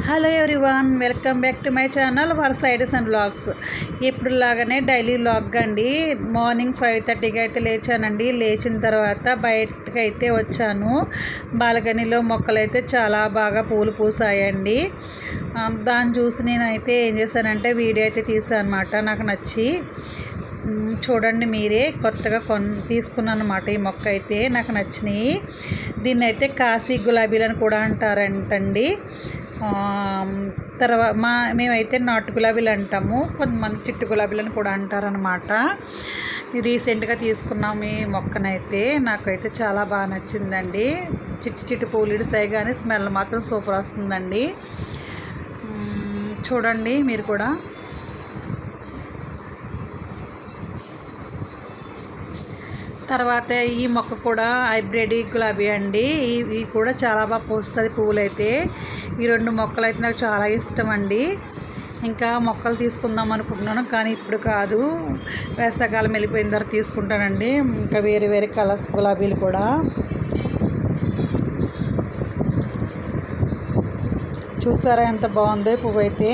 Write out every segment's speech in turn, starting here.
Hello everyone, welcome back to my channel verse ideas and vlogs. ఇప్పుడులాగానే daily vlog అండి. Morning 5:30కి అయితే లేచానండి. లేచిన తర్వాత బయటకు అయితే వచ్చాను. బాల్కనీలో మొక్కలు అయితే చాలా బాగా పూలు పూసాయండి. దాన్ని చూసి నేనైతే ఏం చేశానంటే వీడియో అయితే తీసాను అనమాట. నాకు నచ్చి చూడండి, మీరే కొత్తగా తీసుకున్నాను అనమాట. ఈ మొక్క అయితే నాకు నచ్చినాయి. దీన్ని అయితే కాశీ గులాబీలని కూడా అంటారంటండి. మేమైతే నాటు గులాబీలు అంటాము, కొంతమంది చిట్టు గులాబీలను కూడా అంటారనమాట. రీసెంట్గా తీసుకున్నాము ఈ మొక్కనైతే. నాకైతే చాలా బాగా నచ్చిందండి. చిట్టి చిట్టి పూలు ఇడిసాయి కానీ స్మెల్ మాత్రం సూపర్ వస్తుందండి. చూడండి మీరు కూడా. తర్వాత ఈ మొక్క కూడా హైబ్రిడ్ గులాబీ అండి. ఇవి కూడా చాలా బాగా పూస్తుంది పువ్వులైతే. ఈ రెండు మొక్కలు అయితే నాకు చాలా ఇష్టం అండి. ఇంకా మొక్కలు తీసుకుందాం అనుకుంటున్నాను, కానీ ఇప్పుడు కాదు, వేసవకాలం వెళ్ళిపోయిన తర్వాత తీసుకుంటానండి. ఇంకా వేరే వేరే కలర్స్ గులాబీలు కూడా చూసారా ఎంత బాగుందో పువ్వు అయితే.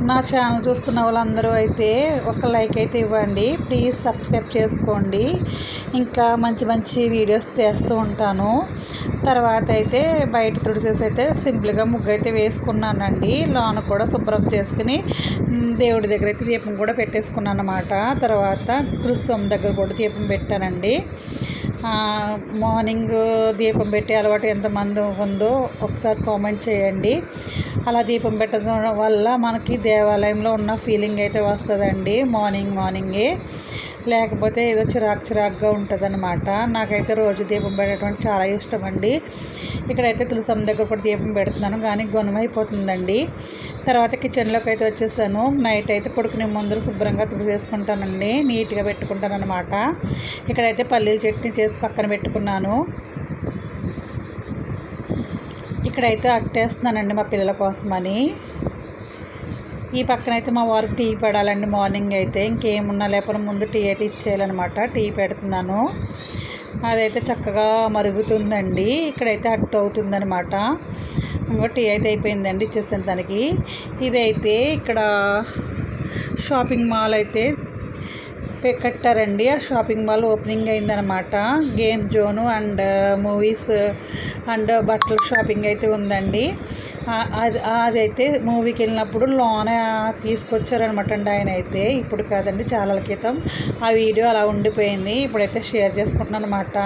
నా ఛానల్ చూస్తున్న వాళ్ళందరూ అయితే ఒక లైక్ అయితే ఇవ్వండి, ప్లీజ్ సబ్స్క్రైబ్ చేసుకోండి. ఇంకా మంచి మంచి వీడియోస్ చేస్తూ ఉంటాను. తర్వాత అయితే బయట తుడిసేసి అయితే సింపుల్గా ముగ్గు అయితే వేసుకున్నానండి. లోన కూడా శుభ్రం చేసుకుని దేవుడి దగ్గర అయితే దీపం కూడా పెట్టేసుకున్నాను అన్నమాట. తర్వాత తులసం దగ్గర కూడా దీపం పెట్టానండి. మార్నింగ్ దీపం పెట్టే అలవాటు ఎంతమంది ఉందో ఒకసారి కామెంట్ చేయండి. అలా దీపం పెట్టడం వల్ల మనకి దేవాలయంలో ఉన్న ఫీలింగ్ అయితే వస్తుందండి మార్నింగే. లేకపోతే ఏదో చిరాకుగా ఉంటుంది అనమాట. నాకైతే రోజు దీపం పెట్టడం చాలా ఇష్టం అండి. ఇక్కడైతే తులసం దగ్గర కూడా దీపం పెడుతున్నాను, కానీ గుణమైపోతుందండి. తర్వాత కిచెన్లోకి అయితే వచ్చేసాను. నైట్ అయితే పడుకునే ముందు శుభ్రంగా తుడిచేసుకుంటానండి, నీట్గా పెట్టుకుంటాను అనమాట. ఇక్కడైతే పల్లీల చట్నీ చేసి పక్కన పెట్టుకున్నాను. ఇక్కడైతే అట్టేస్తున్నానండి మా పిల్లల కోసమని. ఈ పక్కన అయితే మా వారికి టీ పెడాలండి. మార్నింగ్ అయితే ఇంకేమున్నా లేకపోతే ముందు టీ అయితే ఇచ్చేయాలన్నమాట. టీ పెడుతున్నాను, అదైతే చక్కగా మరుగుతుందండి. ఇక్కడైతే అట్టు అవుతుందన్నమాట. ఇంకో టీ అయితే అయిపోయిందండి, ఇచ్చేసాను దానికి. ఇదైతే ఇక్కడ షాపింగ్ మాల్ అయితే కట్టారండి. ఆ షాపింగ్ మాల్ ఓపెనింగ్ అయిందనమాట. Game zone and movies and బట్టల షాపింగ్ అయితే ఉందండి. అదైతే మూవీకి వెళ్ళినప్పుడు లోన తీసుకొచ్చారనమాట అండి ఆయన అయితే. ఇప్పుడు కాదండి, చాలా క్రితం ఆ వీడియో అలా ఉండిపోయింది. ఇప్పుడైతే షేర్ చేసుకుంటున్నాను అనమాట.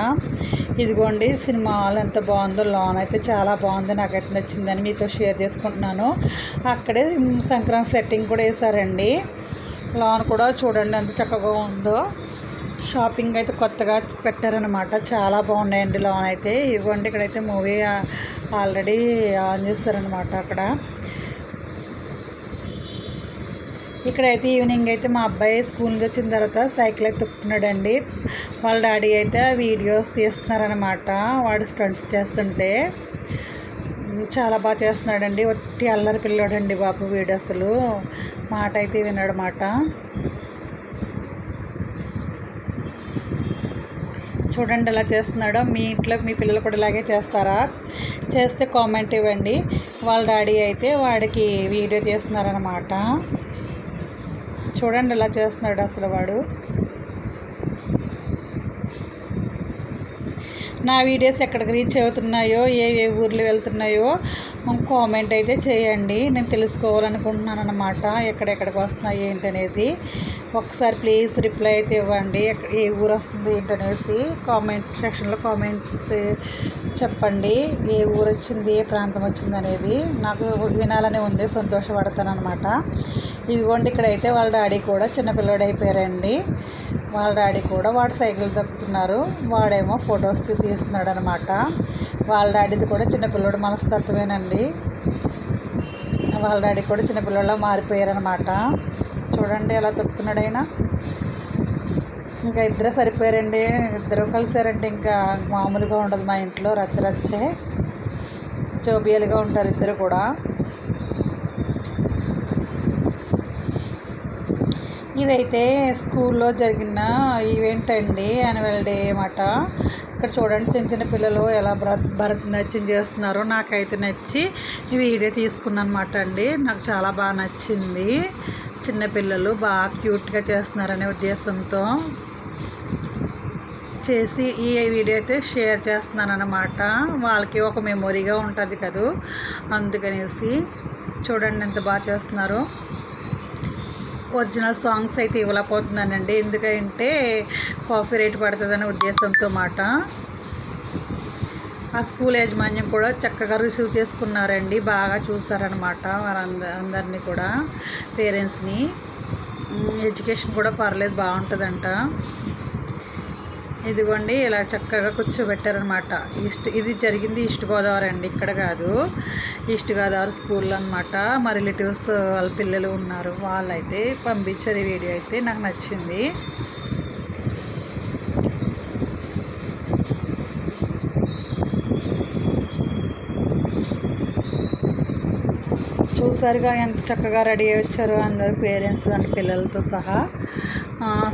ఇదిగోండి సినిమా హాల్ ఎంత బాగుందో, లోన్ అయితే చాలా బాగుంది, నాకైతే నచ్చిందని మీతో షేర్ చేసుకుంటున్నాను. అక్కడే సంక్రాంతి సెట్టింగ్ కూడా వేశారండి. లాన్ కూడా చూడండి ఎంత చక్కగా ఉందో. షాపింగ్ అయితే కొత్తగా పెట్టారనమాట, చాలా బాగున్నాయండి లాన్ అయితే. ఇవ్వండి, ఇక్కడైతే మూవీ ఆల్రెడీ ఆన్ చేస్తారనమాట. ఇక్కడైతే ఈవినింగ్ అయితే మా అబ్బాయి స్కూల్ నుంచి వచ్చిన తర్వాత సైకిల్ అయితే తొక్కుతున్నాడండి. వాళ్ళ డాడీ అయితే వీడియోస్ తీస్తున్నారనమాట. వాడు స్టంట్స్ చేస్తుంటే చాలా బాగా చేస్తున్నాడండి. ఒట్టి అల్లరి పిల్లాడండి బాబు, వీడు అసలు మాట అయితే విన్నాడన్నమాట. చూడండి ఎలా చేస్తున్నాడో. మీ ఇంట్లో మీ పిల్లలు కూడా ఇలాగే చేస్తారా? చేస్తే కామెంట్ ఇవ్వండి. వాళ్ళ డాడీ అయితే వాడికి వీడియో తీస్తున్నారనమాట. చూడండి ఎలా చేస్తున్నాడు అసలు వాడు. నా వీడియోస్ ఎక్కడికి రీచ్ అవుతున్నాయో, ఏ ఊర్లు వెళ్తున్నాయో కామెంట్ అయితే చేయండి. నేను తెలుసుకోవాలనుకుంటున్నాను అనమాట, ఎక్కడెక్కడికి వస్తున్నాయి ఏంటనేది. ఒకసారి ప్లీజ్ రిప్లై అయితే ఇవ్వండి, ఏ ఊరు వస్తుంది ఏంటనేసి కామెంట్ సెక్షన్లో కామెంట్స్ చెప్పండి. ఏ ఊరు వచ్చింది, ఏ ప్రాంతం వచ్చింది అనేది నాకు వినాలని ఉంది, సంతోషపడతాను అనమాట. ఇదిగోండి, ఇక్కడైతే వాళ్ళ డాడీ కూడా చిన్నపిల్లడు అయిపోయారండి. వాళ్ళ డాడీ కూడా వాడు సైకిల్ తొక్కుతున్నారు, వాడేమో ఫొటోస్ తీస్తున్నాడు అనమాట. వాళ్ళ డాడీది కూడా చిన్నపిల్లడు మనస్తత్వమేనండి. వాళ్ళ డాడీ కూడా చిన్నపిల్లలా మారిపోయారనమాట. చూడండి ఎలా తొక్కుతున్నాడు ఆయన. ఇంకా ఇద్దరు సరిపోయారండి, ఇద్దరు కలిసారంటే ఇంకా మామూలుగా ఉండదు మా ఇంట్లో. రచ్చరచ్చే జోబియలుగా ఉంటారు ఇద్దరు కూడా. ఇదైతే స్కూల్లో జరిగిన ఈవెంట్ అండి, యాన్యువల్ డే అన్నమాట. ఇక్కడ చూడండి చిన్న చిన్న పిల్లలు ఎలా భరతనాట్యం చేస్తున్నారో నాకైతే నచ్చి ఈ వీడియో తీసుకున్నాను అనమాట అండి. నాకు చాలా బాగా నచ్చింది. చిన్నపిల్లలు బాగా క్యూట్గా చేస్తున్నారనే ఉద్దేశంతో చేసి ఈ వీడియో అయితే షేర్ చేస్తున్నాను అన్నమాట. వాళ్ళకి ఒక మెమొరీగా ఉంటుంది కదా, అందుకనేసి చూడండి ఎంత బాగా చేస్తున్నారు. ఒరిజినల్ సాంగ్స్ అయితే ఇవ్వలేకపోతున్నానండి, ఎందుకంటే కాపీ రేట్ పడుతుందనే ఉద్దేశంతో మాట. ఆ స్కూల్ యాజమాన్యం కూడా చక్కగా రిసీవ్ చేసుకున్నారండి, బాగా చూసారనమాట అందరినీ కూడా, పేరెంట్స్ని. ఎడ్యుకేషన్ కూడా పర్లేదు, బాగుంటుందంట. ఇదిగోండి ఇలా చక్కగా కూర్చోబెట్టారనమాట. ఇది జరిగింది ఈస్ట్ గోదావరి అండి, ఇక్కడ కాదు. ఈస్ట్ గోదావరి స్కూల్లో అనమాట. మా రిలేటివ్స్ వాళ్ళ పిల్లలు ఉన్నారు, వాళ్ళైతే పంపించారు. ఈ వీడియో అయితే నాకు నచ్చింది. చూసారుగా ఎంత చక్కగా రెడీ అయ్యి వచ్చారో అందరూ, పేరెంట్స్ అండ్ పిల్లలతో సహా.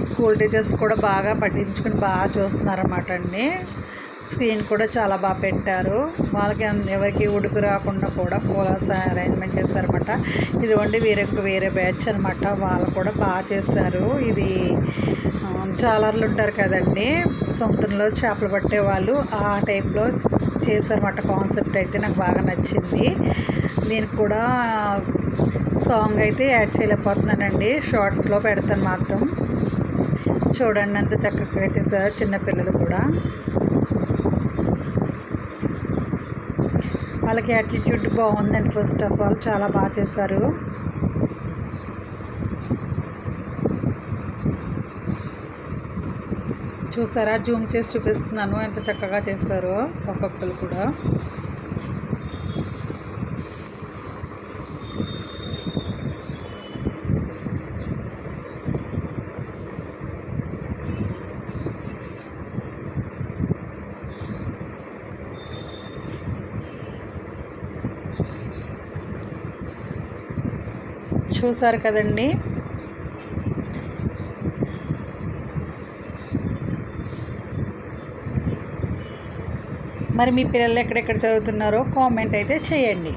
స్కూల్ టీచర్స్ కూడా బాగా పట్టించుకుని బాగా చూస్తున్నారన్నమాట అండి. స్క్రీన్ కూడా చాలా బాగా పెట్టారు. వాళ్ళకి ఎవరికి ఉడుకు రాకుండా కూడా పూల అరేంజ్మెంట్ చేశారన్నమాట. ఇదిగోండి వేరే బ్యాచ్ అనమాట, వాళ్ళు కూడా బాగా చేస్తారు. ఇది జాలర్లు ఉంటారు కదండి, సముద్రంలో చేపలు పట్టే వాళ్ళు, ఆ టైప్లో చేశారన్నమాట. కాన్సెప్ట్ అయితే నాకు బాగా నచ్చింది. దీనికి కూడా సాంగ్ అయితే యాడ్ చేయలేకపోతున్నానండి, షార్ట్స్లో పెడతాను మాత్రం. చూడండి అంత చక్కగా చేశారు చిన్నపిల్లలు కూడా. వాళ్ళకి యాటిట్యూడ్ బాగుందండి. ఫస్ట్ ఆఫ్ ఆల్ చాలా బాగా చేశారు. చూసారా, జూమ్ చేసి చూపిస్తున్నాను ఎంత చక్కగా చేశారో ఒక్కొక్కరు కూడా. చూసారు కదండి, మరి మీ పిల్లలు ఎక్కడెక్కడ చదువుతున్నారో కామెంట్ అయితే చేయండి.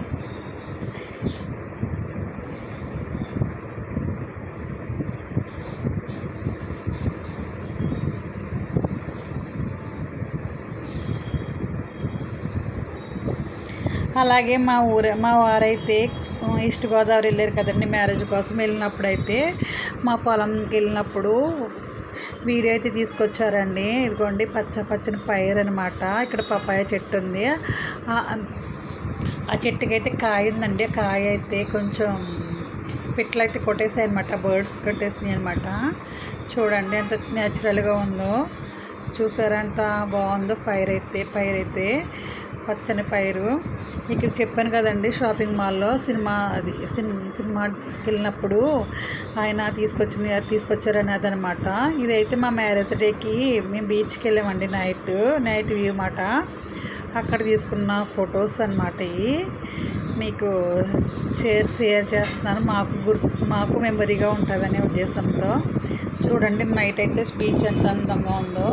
అలాగే మా వారైతే ఈస్ట్ గోదావరి వెళ్ళారు కదండి మ్యారేజ్ కోసం. వెళ్ళినప్పుడైతే మా పొలంకి వెళ్ళినప్పుడు వీడియో అయితే తీసుకొచ్చారండి. ఇదిగోండి పచ్చని పైరు అనమాట. ఇక్కడ పపాయ చెట్టు ఉంది. ఆ చెట్టుకైతే కాయ ఉందండి. కాయ అయితే కొంచెం పిట్లు అయితే కొట్టేసాయి అనమాట, బర్డ్స్ కొట్టేసాయి అనమాట. చూడండి ఎంత న్యాచురల్గా ఉందో, చూసారా ఎంత బాగుందో. పైరైతే పచ్చని పైరు. ఇక్కడ చెప్పాను కదండి, షాపింగ్ మాల్లో సినిమాకి వెళ్ళినప్పుడు ఆయన తీసుకొచ్చారని అదనమాట. ఇదైతే మా మ్యారేజ్ డేకి మేము బీచ్కి వెళ్ళామండి, నైట్ వ్యూ అన్నమాట. అక్కడ తీసుకున్న ఫొటోస్ అనమాట. ఇవి మీకు షేర్ చేస్తున్నాను, మాకు మెమరీగా ఉంటుందనే ఉద్దేశంతో. చూడండి నైట్ అయితే బీచ్ ఎంత అందంగా ఉందో.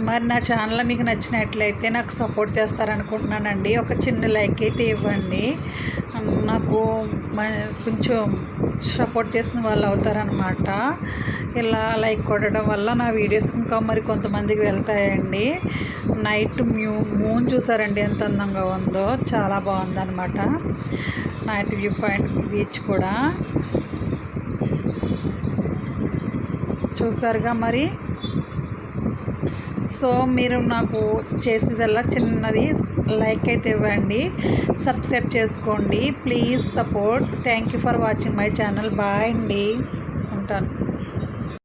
మరి నా ఛానల్ మీకు నచ్చినట్లయితే నాకు సపోర్ట్ చేస్తారనుకుంటున్నానండి. ఒక చిన్న లైక్ అయితే ఇవ్వండి, నాకు కొంచెం సపోర్ట్ చేసిన వాళ్ళు అవుతారనమాట. ఇలా లైక్ కొట్టడం వల్ల నా వీడియోస్ ఇంకా మరి కొంతమందికి వెళ్తాయండి. నైట్ మూన్ చూసారండి ఎంత అందంగా ఉందో, చాలా బాగుందన్నమాట. నైట్ వ్యూ పాయింట్ బీచ్ కూడా చూసారుగా మరి. సో మీరు నాకు చేసేదల్లా చిన్నది లైక్ అయితే ఇవ్వండి, సబ్స్క్రైబ్ చేసుకోండి, please support. Thank you for watching my channel. Bye అండి, ఉంటాను.